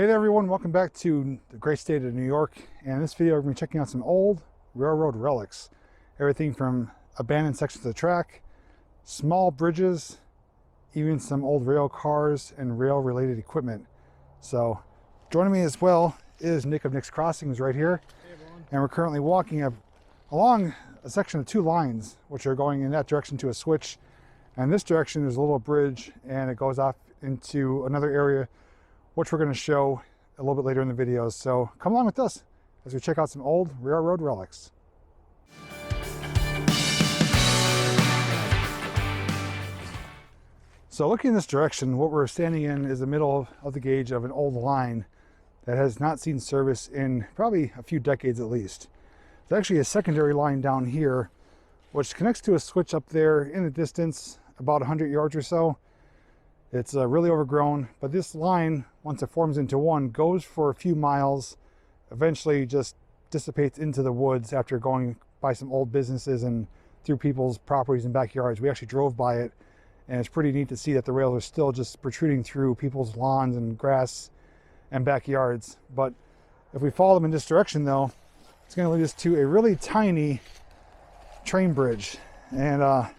Hey there everyone, welcome back to the great state of New York. And in this video we're going to be checking out some old railroad relics. Everything from abandoned sections of the track, small bridges, even some old rail cars and rail related equipment. So joining me as well is Nick of Nick's Crossings right here. Hey everyone. And we're currently walking along a section of two lines which are going in that direction to a switch. And this direction is a little bridge and it goes off into another area which we're going to show a little bit later in the videos. So come along with us as we check out some old railroad relics. So looking in this direction, what we're standing in is the middle of the gauge of an old line that has not seen service in probably a few decades at least. There's actually a secondary line down here which connects to a switch up there in the distance, about 100 yards or so. It's really overgrown, but this line, once it forms into one, goes for a few miles, eventually just dissipates into the woods after going by some old businesses and through people's properties and backyards. We actually drove by it, and it's pretty neat to see that the rails are still just protruding through people's lawns and grass and backyards. But if we follow them in this direction though, it's going to lead us to a really tiny train bridge. And I'll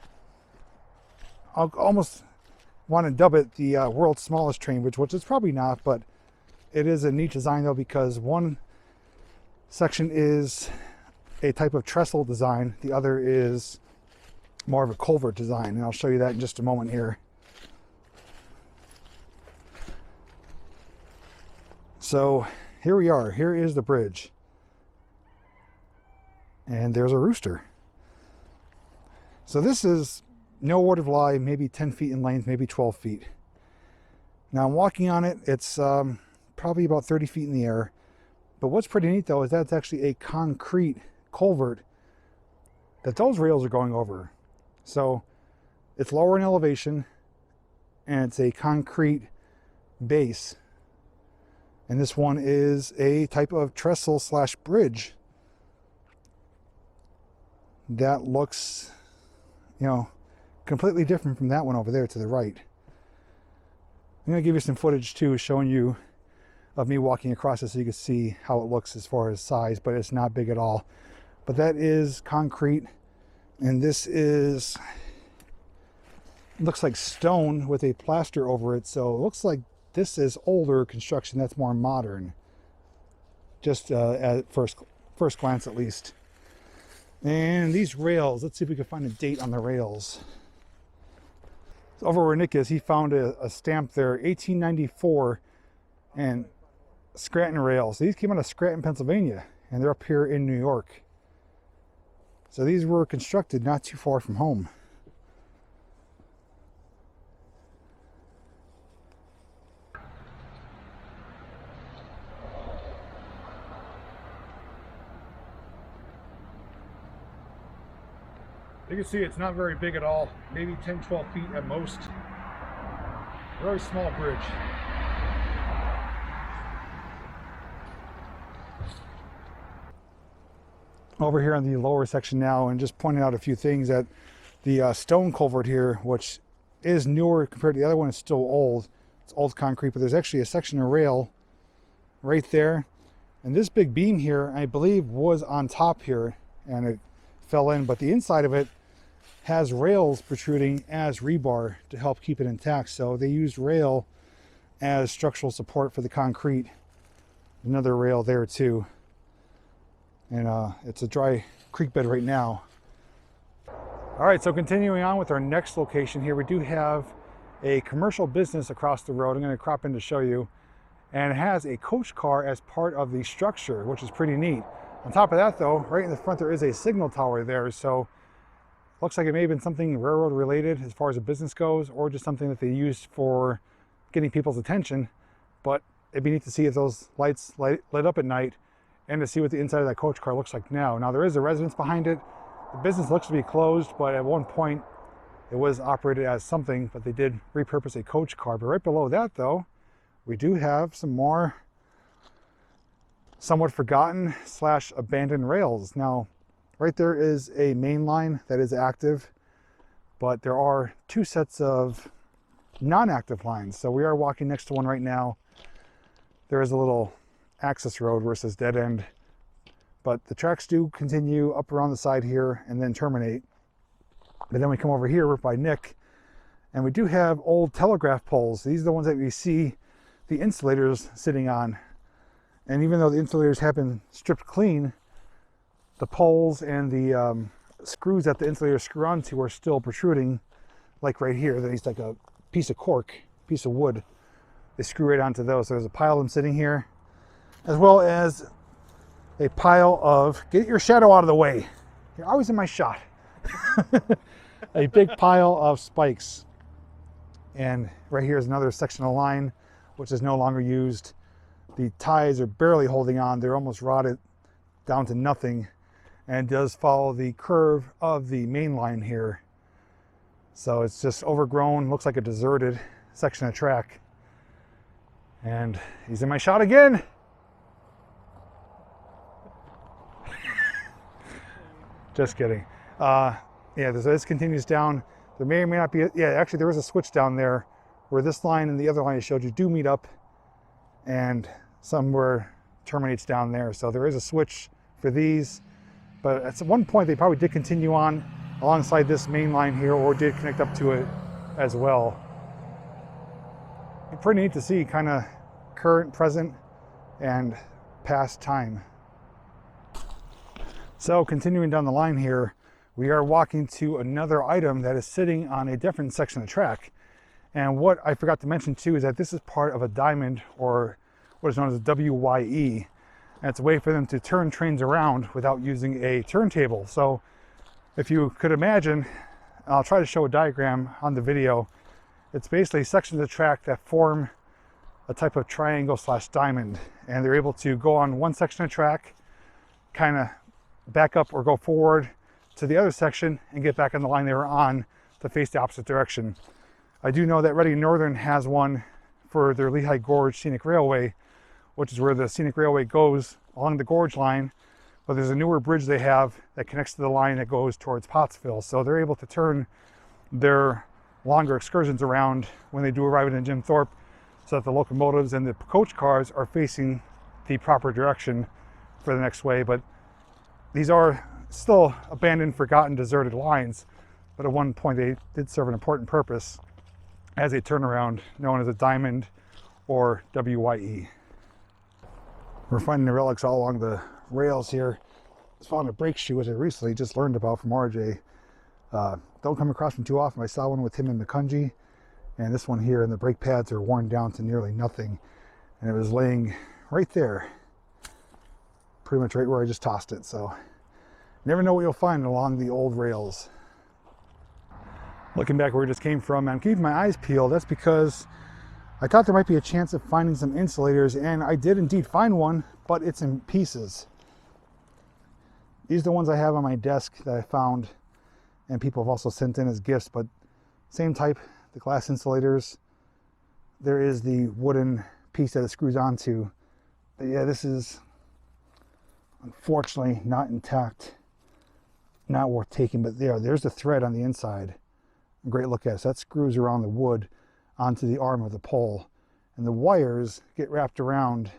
almost want to dub it the world's smallest train bridge, which it's probably not, but it is a neat design though, because one section is a type of trestle design, the other is more of a culvert design, and I'll show you that in just a moment here. So here we are, here is the bridge, and there's a rooster. So this is no word of lie, maybe 10 feet in length, maybe 12 feet. Now I'm walking on it, it's probably about 30 feet in the air. But what's pretty neat though is that it's actually a concrete culvert that those rails are going over. So it's lower in elevation and it's a concrete base. And this one is a type of trestle slash bridge that looks, you know, completely different from that one over there to the right. I'm going to give you some footage too, showing you of me walking across it so you can see how it looks as far as size, but it's not big at all. But that is concrete, and this is, looks like stone with a plaster over it, so it looks like this is older construction that's more modern, just at first glance at least. And these rails, let's see if we can find a date on the rails. Over where Nick is, he found a stamp there, 1894, and Scranton rails. These came out of Scranton, Pennsylvania, and they're up here in New York. So these were constructed not too far from home. You can see it's not very big at all, maybe 10-12 feet at most. Very small bridge. Over here on the lower section now, and just pointing out a few things, that the stone culvert here, which is newer compared to the other one, is still old. It's old concrete, but there's actually a section of rail right there. And this big beam here, I believe, was on top here, and it fell in, but the inside of it has rails protruding as rebar to help keep it intact. So they used rail as structural support for the concrete. Another rail there too. And it's a dry creek bed right now. All right, so continuing on with our next location here, we do have a commercial business across the road. I'm going to crop in to show you. And it has a coach car as part of the structure, which is pretty neat. On top of that though, right in the front there is a signal tower there. So looks like it may have been something railroad related as far as the business goes, or just something that they used for getting people's attention. But it'd be neat to see if those lights light up at night, and to see what the inside of that coach car looks like now. Now there is a residence behind it. The business looks to be closed, but at one point it was operated as something, but they did repurpose a coach car. But right below that though, we do have some more somewhat forgotten slash abandoned rails. Now right there is a main line that is active, but there are two sets of non-active lines. So we are walking next to one right now there is a little access road where it says dead end. But the tracks do continue up around the side here and then terminate. But then we come over here by Nick, and we do have old telegraph poles. These are the ones that we see the insulators sitting on. And even though the insulators have been stripped clean, the poles and the screws that the insulators screw onto are still protruding, like right here. There's like a piece of cork, piece of wood. They screw right onto those. So there's a pile of them sitting here, as well as a pile of, get your shadow out of the way. You're always in my shot. A big pile of spikes. And right here is another section of line, which is no longer used. The ties are barely holding on. They're almost rotted down to nothing, and does follow the curve of the main line here. So it's just overgrown, looks like a deserted section of track. And he's in my shot again. Just kidding. Yeah, this continues down. There may or may not be, yeah, actually there is a switch down there where this line and the other line I showed you do meet up, and somewhere terminates down there. So there is a switch for these, but at one point they probably did continue on alongside this main line here, or did connect up to it as well. Pretty neat to see, kind of current, present, and past time. So continuing down the line here, we are walking to another item that is sitting on a different section of track. And what I forgot to mention too is that this is part of a diamond, or what is known as a WYE. And it's a way for them to turn trains around without using a turntable. So if you could imagine, I'll try to show a diagram on the video. It's basically sections of track that form a type of triangle slash diamond. And they're able to go on one section of track, kind of back up or go forward to the other section and get back on the line they were on to face the opposite direction. I do know that Reading Northern has one for their Lehigh Gorge Scenic Railway, which is where the Scenic Railway goes along the Gorge line, but there's a newer bridge they have that connects to the line that goes towards Pottsville. So they're able to turn their longer excursions around when they do arrive in Jim Thorpe, so that the locomotives and the coach cars are facing the proper direction for the next way. But these are still abandoned, forgotten, deserted lines, but at one point they did serve an important purpose as a turnaround known as a diamond, or WYE. We're finding the relics all along the rails here. I found a brake shoe, which I recently just learned about from RJ. Don't come across them too often. I saw one with him in McCungy, and this one here, and the brake pads are worn down to nearly nothing. And it was laying right there, pretty much right where I just tossed it. So you never know what you'll find along the old rails. Looking back where we just came from, I'm keeping my eyes peeled. That's because I thought there might be a chance of finding some insulators, and I did indeed find one, but it's in pieces. These are the ones I have on my desk that I found, and people have also sent in as gifts, but same type, the glass insulators. There is the wooden piece that it screws onto. But yeah, this is unfortunately not intact, not worth taking, but there's the thread on the inside. A great look at it. So that screws around the wood onto the arm of the pole, and the wires get wrapped around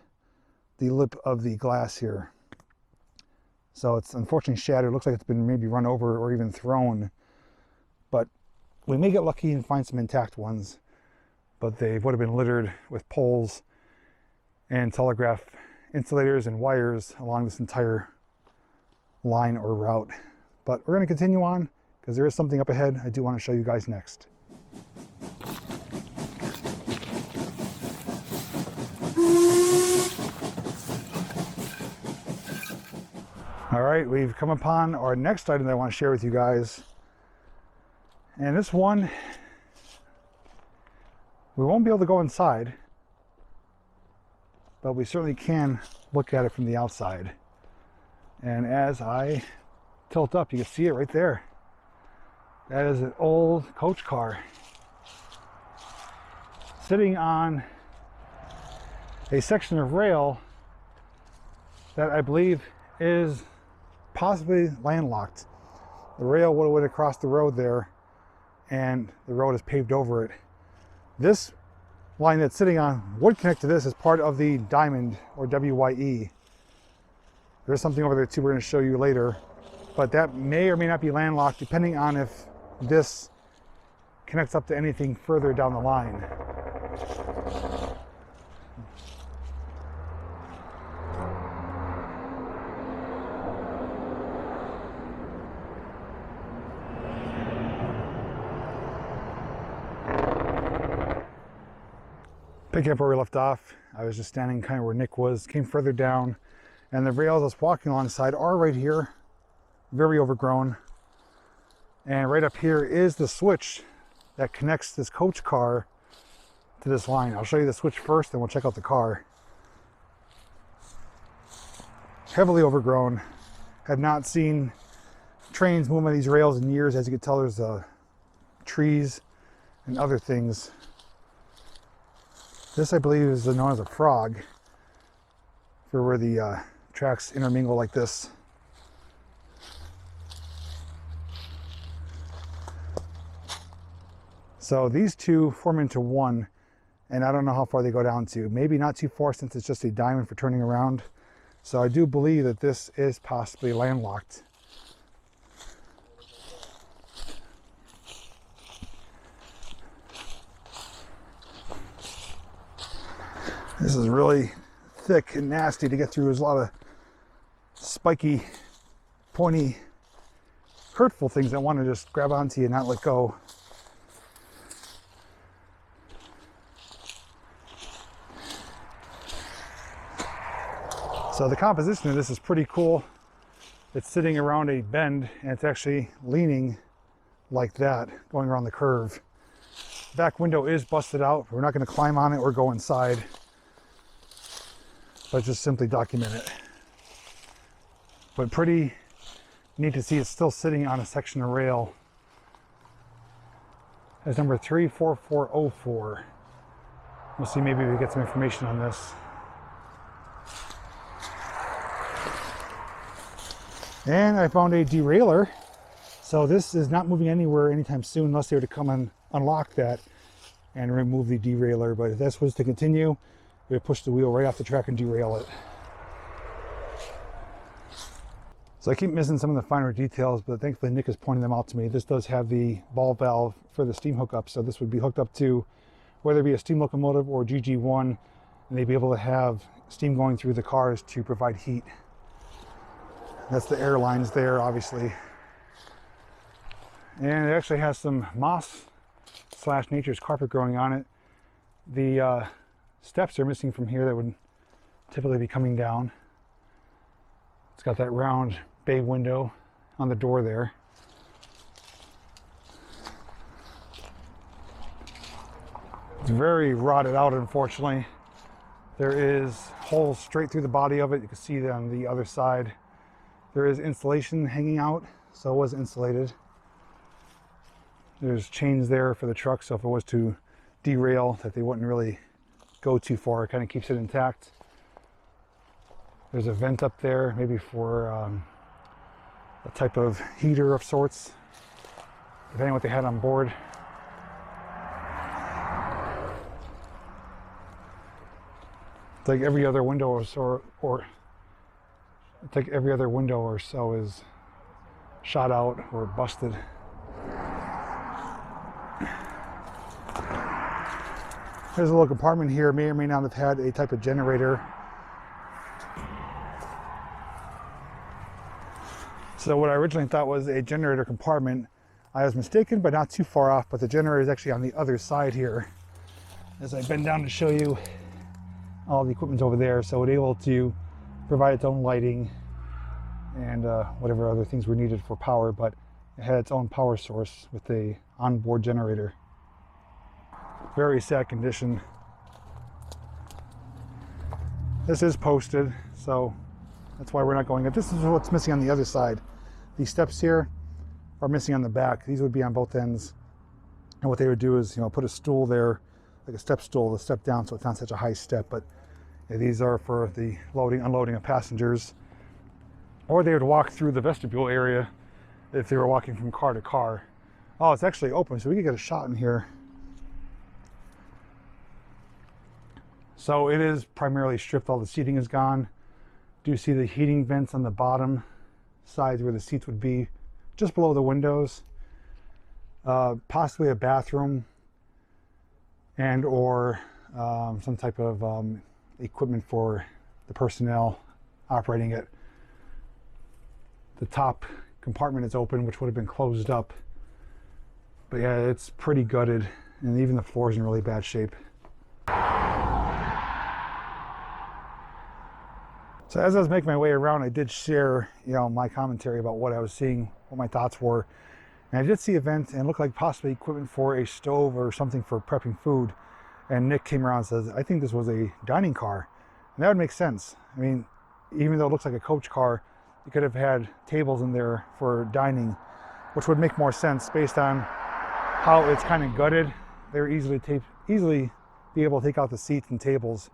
the lip of the glass here. So it's unfortunately shattered. It looks like it's been maybe run over or even thrown, but we may get lucky and find some intact ones, but they would have been littered with poles and telegraph insulators and wires along this entire line or route. But we're going to continue on because there is something up ahead I do want to show you guys next. All right, we've come upon our next item that I want to share with you guys. And this one, we won't be able to go inside, but we certainly can look at it from the outside. And as I tilt up, you can see it right there. That is an old coach car sitting on a section of rail that I believe is possibly landlocked. The rail would have went across the road there, and the road is paved over it. This line that's sitting on would connect to this as part of the diamond, or WYE. There's something over there too we're going to show you later, but that may or may not be landlocked depending on if this connects up to anything further down the line. Picking up where we left off, I was just standing kind of where Nick was, came further down, and the rails I was walking alongside are right here, very overgrown. And right up here is the switch that connects this coach car to this line. I'll show you the switch first, then we'll check out the car. Heavily overgrown. Have not seen trains move on these rails in years. As you can tell, there's trees and other things. This, I believe, is known as a frog, for where the tracks intermingle like this. So these two form into one, and I don't know how far they go down to. Maybe not too far, since it's just a diamond for turning around. So I do believe that this is possibly landlocked. This is really thick and nasty to get through. There's a lot of spiky, pointy, hurtful things that want to just grab onto you and not let go. So the composition of this is pretty cool. It's sitting around a bend, and it's actually leaning like that, going around the curve. Back window is busted out. We're not going to climb on it or go inside, but just simply document it. But pretty neat to see it's still sitting on a section of rail. That's number 34404. We'll see, maybe we get some information on this. And I found a derailleur. So this is not moving anywhere anytime soon, unless they were to come and unlock that and remove the derailleur. But if this was to continue, we would push the wheel right off the track and derail it. So I keep missing some of the finer details, but thankfully Nick is pointing them out to me. This does have the ball valve for the steam hookup, so this would be hooked up to whether it be a steam locomotive or GG1, and they'd be able to have steam going through the cars to provide heat. That's the air lines there, obviously. And it actually has some moss / nature's carpet growing on it. The steps are missing from here that would typically be coming down. It's got that round bay window on the door there. It's very rotted out, unfortunately. There is holes straight through the body of it. You can see that on the other side. There is insulation hanging out, so it was insulated. There's chains there for the truck, so if it was to derail, that they wouldn't really go too far. It kind of keeps it intact. There's a vent up there, maybe for a type of heater of sorts, depending on what they had on board. It's like every other window or it's like every other window or so is shot out or busted. There's a little compartment here, may or may not have had a type of generator. So what I originally thought was a generator compartment, I was mistaken, but not too far off. But the generator is actually on the other side here. As I bend down to show you, all the equipment's over there, so it's able to provide its own lighting and whatever other things were needed for power, but it had its own power source with a onboard generator. Very sad condition. This is posted, so that's why we're not going up. This is what's missing on the other side. These steps here are missing on the back. These would be on both ends. And what they would do is, put a stool there, like a step stool, to step down so it's not such a high step. But these are for the loading, unloading of passengers. Or they would walk through the vestibule area if they were walking from car to car. Oh, it's actually open, so we could get a shot in here. So it is primarily stripped. All the seating is gone. Do you see the heating vents on the bottom sides where the seats would be, just below the windows? Possibly a bathroom and or some type of equipment for the personnel operating it. The top compartment is open, which would have been closed up. But yeah, it's pretty gutted, and even the floor is in really bad shape. So as I was making my way around, I did share, my commentary about what I was seeing, what my thoughts were. And I did see a vent and it looked like possibly equipment for a stove or something for prepping food. And Nick came around and says, I think this was a dining car. And that would make sense. I mean, even though it looks like a coach car, you could have had tables in there for dining, which would make more sense based on how it's kind of gutted. They would easily be able to take out the seats and tables.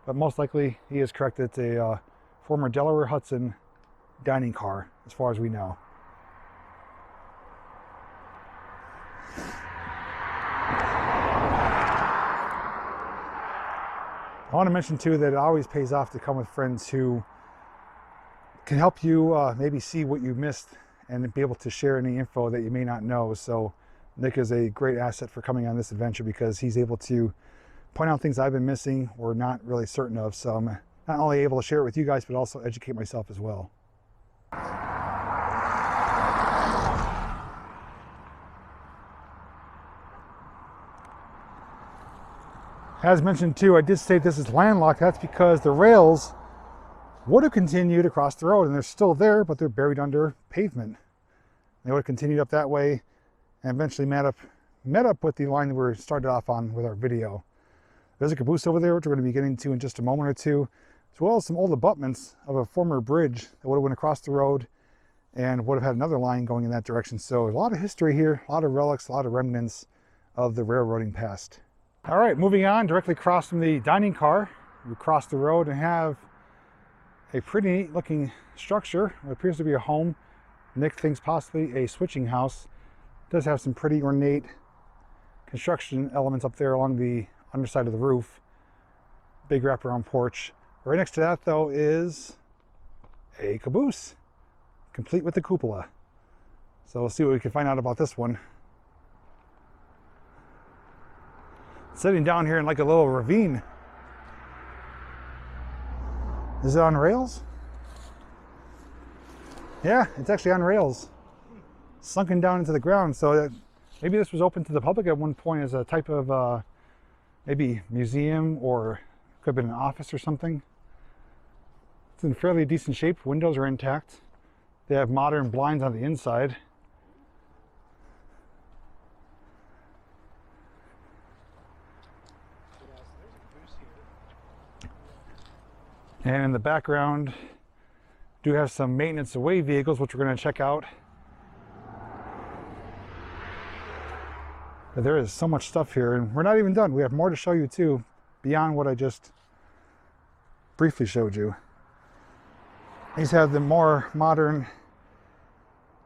But most likely, he is correct. It's a former Delaware Hudson dining car, as far as we know. I want to mention too that it always pays off to come with friends who can help you maybe see what you missed and be able to share any info that you may not know. So Nick is a great asset for coming on this adventure because he's able to point out things I've been missing or not really certain of. So I'm not only able to share it with you guys, but also educate myself as well. As mentioned too, I did say this is landlocked. That's because the rails would have continued across the road, and they're still there, but they're buried under pavement. They would have continued up that way and eventually met up with the line that we started off on with our video. There's a caboose over there, which we're going to be getting to in just a moment or two, as well as some old abutments of a former bridge that would have went across the road and would have had another line going in that direction. So a lot of history here, a lot of relics, a lot of remnants of the railroading past. All right, moving on, directly across from the dining car, we cross the road and have a pretty neat looking structure. What appears to be a home. Nick thinks possibly a switching house. It does have some pretty ornate construction elements up there along the underside of the roof. Big wraparound porch. Right next to that though is a caboose, complete with the cupola. So we'll see what we can find out about this one. Sitting down here in like a little ravine. Is it on rails? Yeah, it's actually on rails. Sunken down into the ground. So maybe this was open to the public at one point as a type of maybe museum, or could have been an office or something. It's in fairly decent shape. Windows are intact. They have modern blinds on the inside. And in the background, do have some maintenance away vehicles, which we're going to check out. But there is so much stuff here, and we're not even done. We have more to show you too, beyond what I just briefly showed you. These have the more modern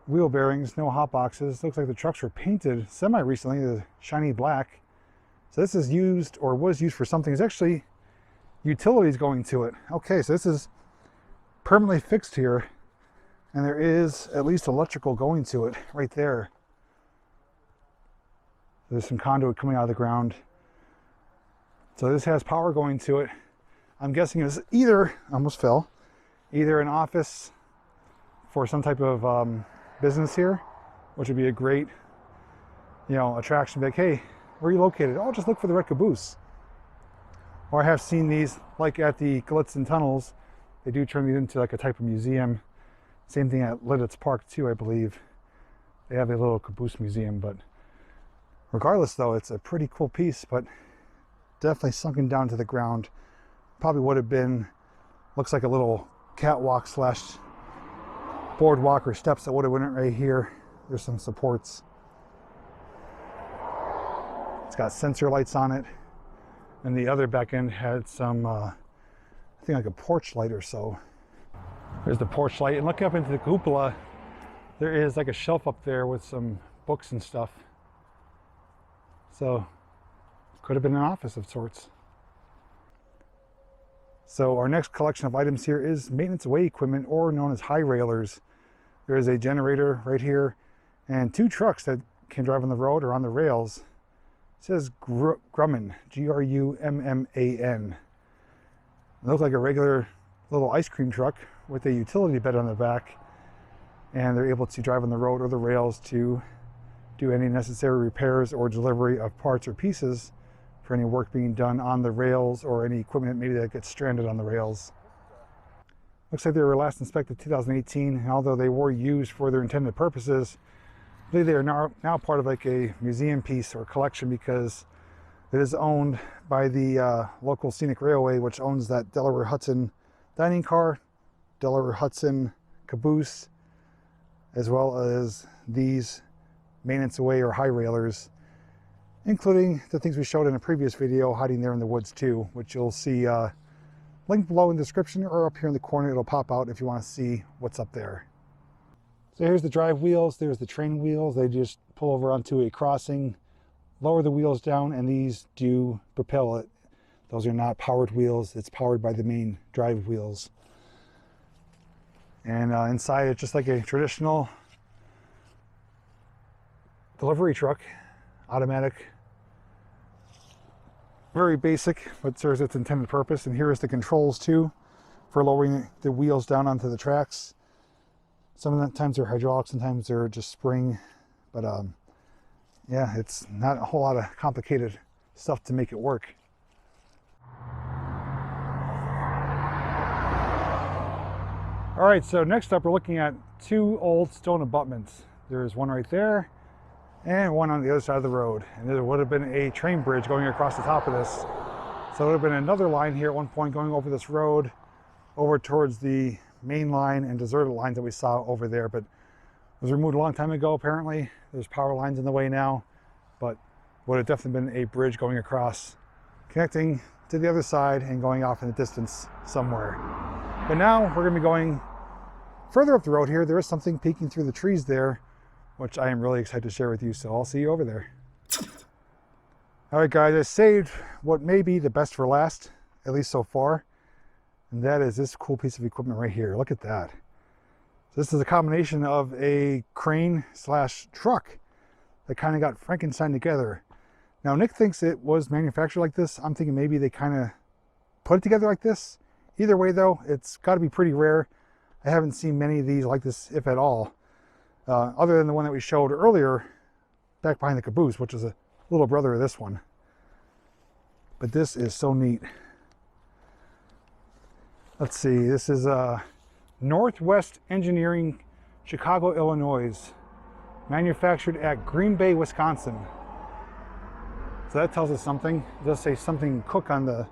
wheel bearings, no hot boxes. Looks like the trucks were painted semi-recently, the shiny black. So this is used, or was used for something. It's actually utilities going to it. Okay, so this is permanently fixed here, and there is at least electrical going to it right there. There's some conduit coming out of the ground. So this has power going to it. I'm guessing it's either, almost fell, either an office for some type of business here, which would be a great, attraction. Like, hey, where are you located? Oh, just look for the red caboose. Or I have seen these, like at the Glitzen tunnels, they do turn these into like a type of museum. Same thing at Lidditz Park too, I believe. They have a little caboose museum, but regardless though, it's a pretty cool piece, but definitely sunken down to the ground. Probably would have been, looks like a little catwalk slash boardwalk or steps that would have went right here. There's some supports. It's got sensor lights on it. And the other back end had some, I think like a porch light or so. There's the porch light, and look up into the cupola. There is like a shelf up there with some books and stuff. So, could have been an office of sorts. So our next collection of items here is maintenance way equipment, or known as high railers. There is a generator right here and 2 trucks that can drive on the road or on the rails. It says Grumman, G-R-U-M-M-A-N. It looks like a regular little ice cream truck with a utility bed on the back, and they're able to drive on the road or the rails to do any necessary repairs or delivery of parts or pieces for any work being done on the rails, or any equipment maybe that gets stranded on the rails. Looks like they were last inspected 2018, and although they were used for their intended purposes, I believe they are now part of like a museum piece or collection, because it is owned by the local Scenic Railway, which owns that Delaware Hudson dining car, Delaware Hudson caboose, as well as these maintenance away or high railers, including the things we showed in a previous video hiding there in the woods too, which you'll see linked below in the description, or up here in the corner it'll pop out if you want to see what's up there. So here's the drive wheels, there's the train wheels. They just pull over onto a crossing, lower the wheels down, and these do propel it. Those are not powered wheels, it's powered by the main drive wheels. And inside it's just like a traditional delivery truck, automatic. Very basic, but serves its intended purpose. And here is the controls too for lowering the wheels down onto the tracks. Sometimes they're hydraulic, sometimes they're just spring, but yeah, it's not a whole lot of complicated stuff to make it work. All right, so next up we're looking at 2 old stone abutments. There's one right there and one on the other side of the road. And there would have been a train bridge going across the top of this. So there would have been another line here at one point going over this road, over towards the main line and deserted lines that we saw over there. But it was removed a long time ago, apparently. There's power lines in the way now, but would have definitely been a bridge going across, connecting to the other side and going off in the distance somewhere. But now we're gonna be going further up the road here. There is something peeking through the trees there, which I am really excited to share with you, so I'll see you over there. All right, guys, I saved what may be the best for last, at least so far, and that is this cool piece of equipment right here. Look at that. This is a combination of a crane / truck that kind of got Frankenstein together. Now, Nick thinks it was manufactured like this. I'm thinking maybe they kind of put it together like this. Either way, though, it's got to be pretty rare. I haven't seen many of these like this, if at all. Other than the one that we showed earlier back behind the caboose, which is a little brother of this one. But this is so neat. Let's see, this is Northwest Engineering, Chicago, Illinois, manufactured at Green Bay, Wisconsin. So that tells us something. It does say something Cook on the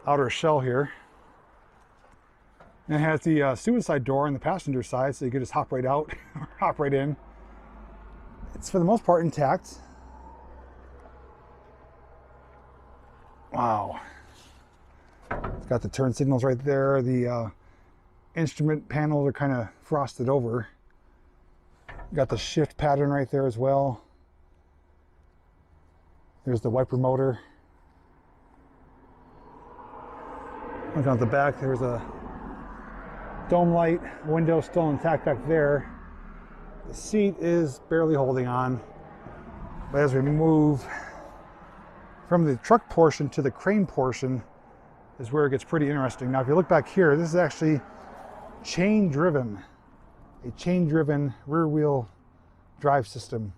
outer shell here. And it has the suicide door on the passenger side, so you can just hop right out or hop right in. It's for the most part intact. Wow. It's got the turn signals right there. The instrument panels are kind of frosted over. Got the shift pattern right there as well. There's the wiper motor. Look at the back, there's a dome light, window still intact back there. The seat is barely holding on, but as we move from the truck portion to the crane portion is where it gets pretty interesting. Now, if you look back here, this is actually chain driven, a chain driven rear wheel drive system.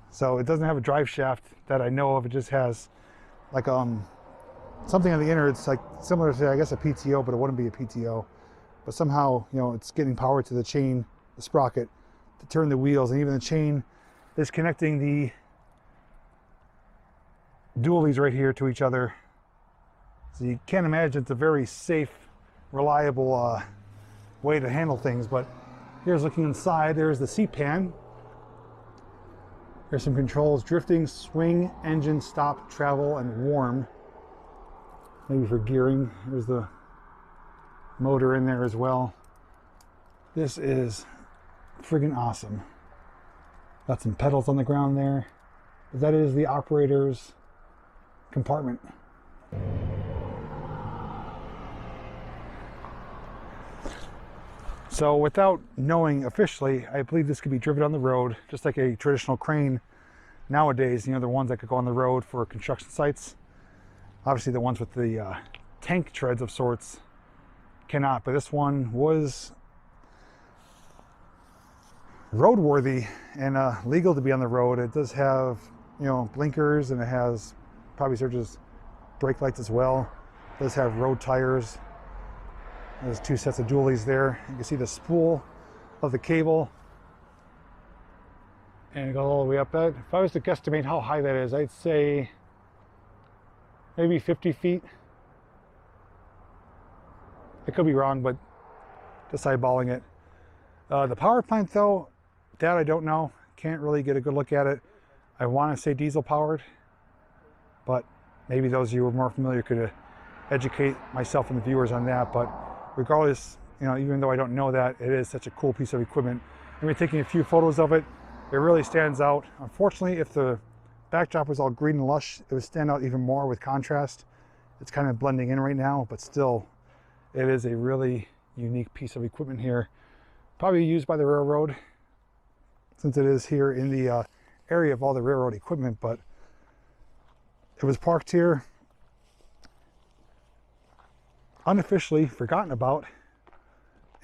So it doesn't have a drive shaft that I know of. It just has like something on the innards, like similar to, I guess, a PTO, but it wouldn't be a PTO. But somehow, you know, it's getting power to the chain, the sprocket, to turn the wheels, and even the chain is connecting the dualies right here to each other. So you can't imagine it's a very safe, reliable way to handle things. But here's looking inside. There's the seat pan. There's some controls: drifting, swing, engine, stop, travel, and warm. Maybe for gearing. There's the motor in there as well. This is friggin' awesome. Got some pedals on the ground there. That is the operator's compartment. So without knowing officially, I believe this could be driven on the road, just like a traditional crane nowadays. You know, the ones that could go on the road for construction sites. Obviously the ones with the tank treads of sorts cannot, but this one was roadworthy and legal to be on the road. It does have, you know, blinkers, and it has probably serves as brake lights as well. It does have road tires. There's 2 sets of dualies there. You can see the spool of the cable, and it goes all the way up that. If I was to guesstimate how high that is, I'd say maybe 50 feet. I could be wrong, but just eyeballing it. The power plant though, that I don't know. Can't really get a good look at it. I want to say diesel powered, but maybe those of you who are more familiar could educate myself and the viewers on that. But regardless, you know, even though I don't know that, it is such a cool piece of equipment. And we're taking a few photos of it. It really stands out. Unfortunately, if the backdrop was all green and lush, it would stand out even more with contrast. It's kind of blending in right now, but still, it is a really unique piece of equipment here. Probably used by the railroad, since it is here in the area of all the railroad equipment, but it was parked here, unofficially forgotten about,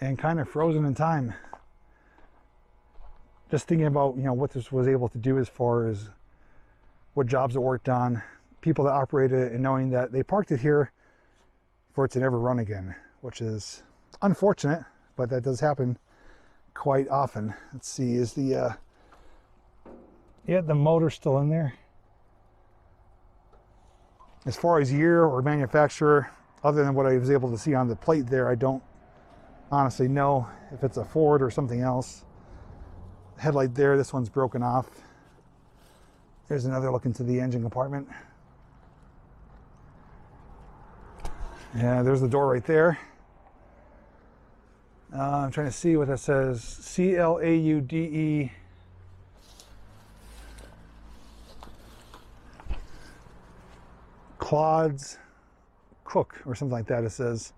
and kind of frozen in time. Just thinking about, you know, what this was able to do as far as what jobs it worked on, people that operated it, and knowing that they parked it here for it to never run again, which is unfortunate, but that does happen quite often. Let's see, is the yeah, the motor's still in there. As far as year or manufacturer, other than what I was able to see on the plate there, I don't honestly know if it's a Ford or something else. Headlight there, this one's broken off. There's another look into the engine compartment. Yeah, there's the door right there. I'm trying to see what that says. C-L-A-U-D-E. Claude's Cook or something like that, it says.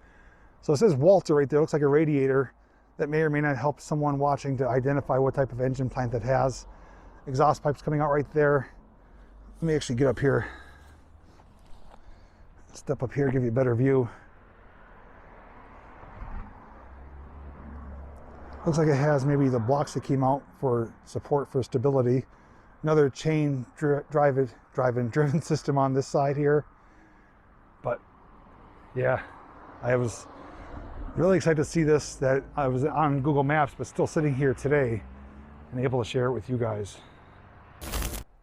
So it says Walter right there. It looks like a radiator. That may or may not help someone watching to identify what type of engine plant that has. Exhaust pipes coming out right there. Let me actually get up here. Step up here, give you a better view. Looks like it has maybe the blocks that came out for support for stability. Another chain driven system on this side here. But yeah, I was really excited to see this, that I was on Google Maps, but still sitting here today and able to share it with you guys.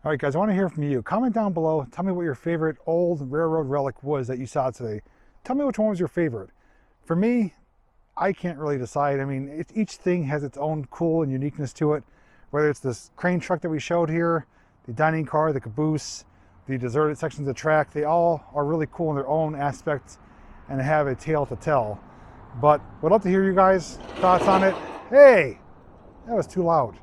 All right, guys, I want to hear from you. Comment down below. Tell me what your favorite old railroad relic was that you saw today. Tell me which one was your favorite. For me, I can't really decide. I mean, each thing has its own cool and uniqueness to it. Whether it's this crane truck that we showed here, the dining car, the caboose, the deserted sections of the track, they all are really cool in their own aspects and have a tale to tell. But would love to hear you guys' thoughts on it. Hey, that was too loud.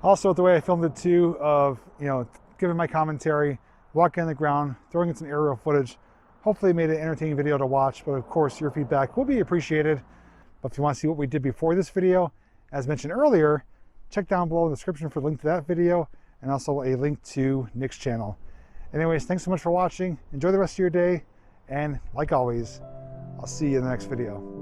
Also, the way I filmed it too, of, you know, giving my commentary, walking on the ground, throwing in some aerial footage. Hopefully made an entertaining video to watch, but of course your feedback will be appreciated. But if you want to see what we did before this video, as mentioned earlier, check down below in the description for a link to that video and also a link to Nick's channel. Anyways, thanks so much for watching. Enjoy the rest of your day, and like always, I'll see you in the next video.